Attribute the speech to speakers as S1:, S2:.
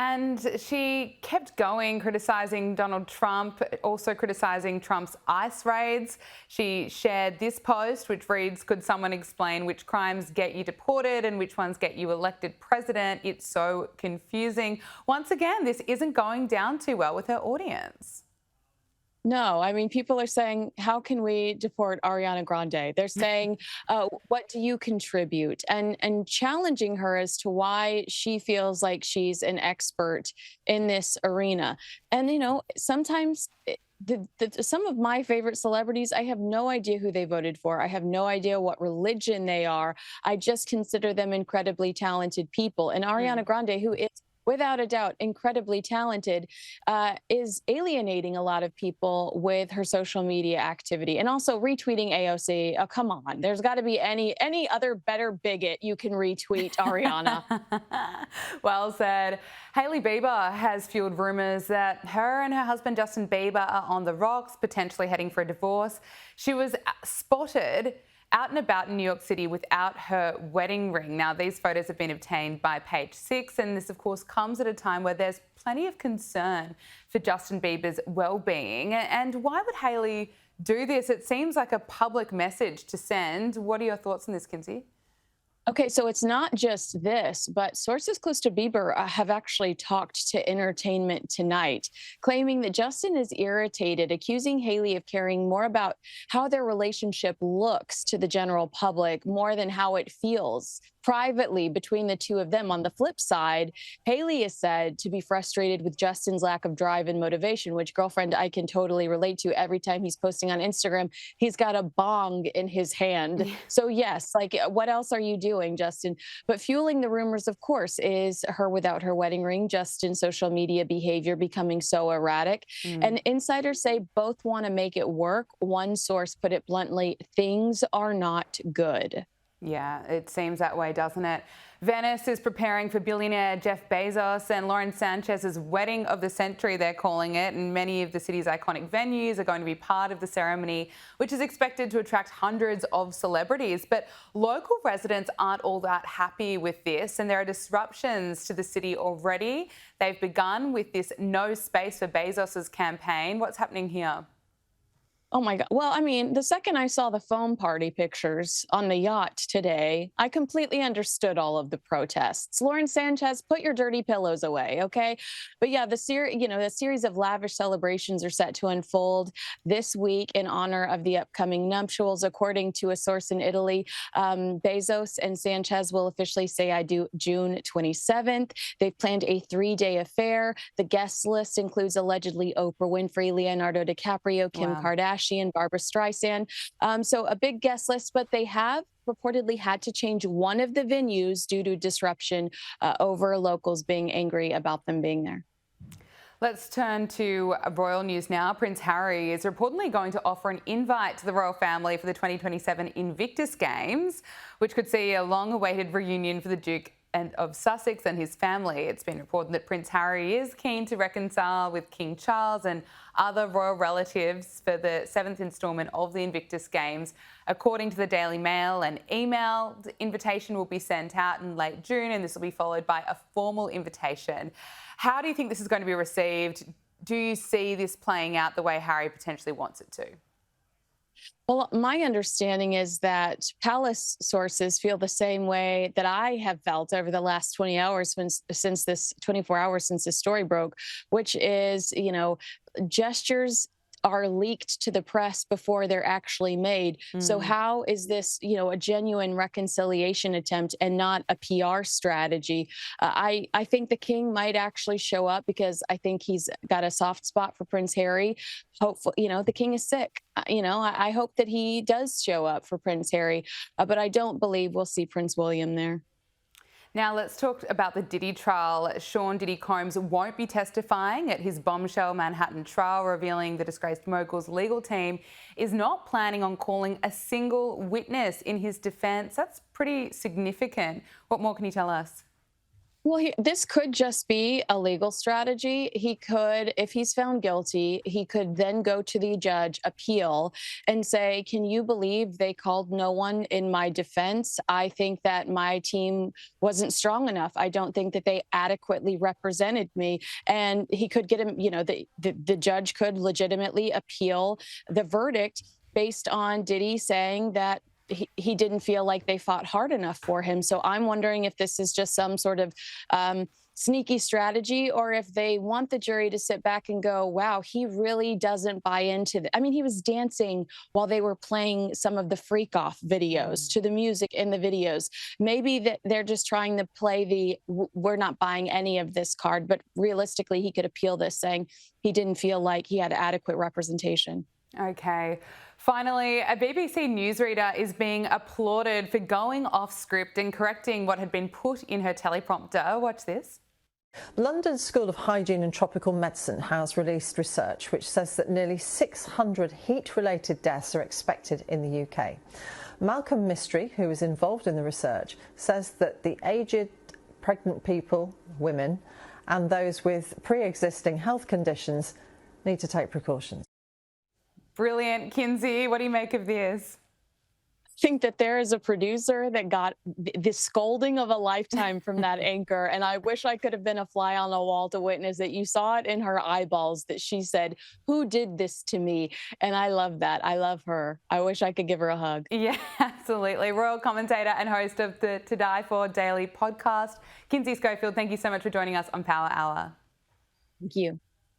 S1: And she kept going, criticising Donald Trump, also criticising Trump's ICE raids. She shared this post, which reads, "Could someone explain which crimes get you deported and which ones get you elected president? It's so confusing." Once again, this isn't going down too well with her audience.
S2: No, I mean, people are saying, how can we deport Ariana Grande? They're saying, what do you contribute? And challenging her as to why she feels like she's an expert in this arena. And, sometimes some of my favorite celebrities, I have no idea who they voted for. I have no idea what religion they are. I just consider them incredibly talented people. And Ariana Grande, who is without a doubt incredibly talented, is alienating a lot of people with her social media activity and also retweeting AOC. Oh, come on, there's got to be any other better bigot you can retweet Ariana.
S1: Well said. Hailey Bieber has fueled rumours that her and her husband Justin Bieber are on the rocks, potentially heading for a divorce. She was spotted out and about in New York City without her wedding ring. Now, these photos have been obtained by Page Six, and this, of course, comes at a time where there's plenty of concern for Justin Bieber's well-being. And why would Hailey do this? It seems like a public message to send. What are your thoughts on this, Kinsey?
S2: Okay, so it's not just this, but sources close to Bieber have actually talked to Entertainment Tonight, claiming that Justin is irritated, accusing Hailey of caring more about how their relationship looks to the general public more than how it feels privately between the two of them. On the flip side, Hailey is said to be frustrated with Justin's lack of drive and motivation, which, girlfriend, I can totally relate to. Every time he's posting on Instagram, he's got a bong in his hand. So yes, like, what else are you doing, Justin? But fueling the rumors, of course, is her without her wedding ring, Justin's social media behavior becoming so erratic. And insiders say both want to make it work. One source put it bluntly, things are not good.
S1: Yeah, it seems that way, doesn't it? Venice is preparing for billionaire Jeff Bezos and Lauren Sanchez's wedding of the century, they're calling it, and many of the city's iconic venues are going to be part of the ceremony, which is expected to attract hundreds of celebrities. But local residents aren't all that happy with this, and there are disruptions to the city already. They've begun with this No Space for Bezos's campaign. What's happening here?
S2: Oh my God. Well, I mean, the second I saw the foam party pictures on the yacht today, I completely understood all of the protests. Lauren Sanchez, put your dirty pillows away, okay? But yeah, the series of lavish celebrations are set to unfold this week in honor of the upcoming nuptials. According to a source in Italy, Bezos and Sanchez will officially say I do June 27th. They've planned a 3-day affair. The guest list includes allegedly Oprah Winfrey, Leonardo DiCaprio, Kim Kardashian, Barbara Streisand. So a big guest list, but they have reportedly had to change one of the venues due to disruption over locals being angry about them being there.
S1: Let's turn to royal news now. Prince Harry is reportedly going to offer an invite to the royal family for the 2027 Invictus Games, which could see a long-awaited reunion for the Duke of Sussex and his family. It's been reported that Prince Harry is keen to reconcile with King Charles and other royal relatives for the 7th instalment of the Invictus Games. According to the Daily Mail, an emailed invitation will be sent out in late June, and this will be followed by a formal invitation. How do you think this is going to be received? Do you see this playing out the way Harry potentially wants it to?
S2: Well, my understanding is that palace sources feel the same way that I have felt over the last 20 hours since this 24 hours since this story broke, which is, gestures are leaked to the press before they're actually made. So how is this, a genuine reconciliation attempt and not a PR strategy? I think the king might actually show up because I think he's got a soft spot for Prince Harry. Hopefully, the king is sick. I hope that he does show up for Prince Harry, but I don't believe we'll see Prince William there.
S1: Now let's talk about the Diddy trial. Sean Diddy Combs won't be testifying at his bombshell Manhattan trial, revealing the disgraced mogul's legal team is not planning on calling a single witness in his defence. That's pretty significant. What more can you tell us?
S2: Well, this could just be a legal strategy. He could, if he's found guilty, he could then go to the judge, appeal, and say, can you believe they called no one in my defense? I think that my team wasn't strong enough. I don't think that they adequately represented me. And he could get him, the judge could legitimately appeal the verdict based on Diddy saying that he didn't feel like they fought hard enough for him. So I'm wondering if this is just some sort of sneaky strategy, or if they want the jury to sit back and go, wow, he really doesn't buy into I mean, he was dancing while they were playing some of the freak off videos to the music in the videos. Maybe that they're just trying to play we're not buying any of this card, but realistically, he could appeal this saying he didn't feel like he had adequate representation.
S1: Okay. Finally, a BBC newsreader is being applauded for going off script and correcting what had been put in her teleprompter. Watch this.
S3: London's School of Hygiene and Tropical Medicine has released research which says that nearly 600 heat-related deaths are expected in the UK. Malcolm Mystery, who is involved in the research, says that the aged, pregnant people, women, and those with pre-existing health conditions need to take precautions.
S1: Brilliant. Kinsey, what do you make of this?
S2: I think that there is a producer that got the scolding of a lifetime from that anchor. And I wish I could have been a fly on the wall to witness that. You saw it in her eyeballs that she said, who did this to me? And I love that. I love her. I wish I could give her a hug.
S1: Yeah, absolutely. Royal commentator and host of the To Die For Daily podcast, Kinsey Schofield, thank you so much for joining us on Power Hour.
S2: Thank you.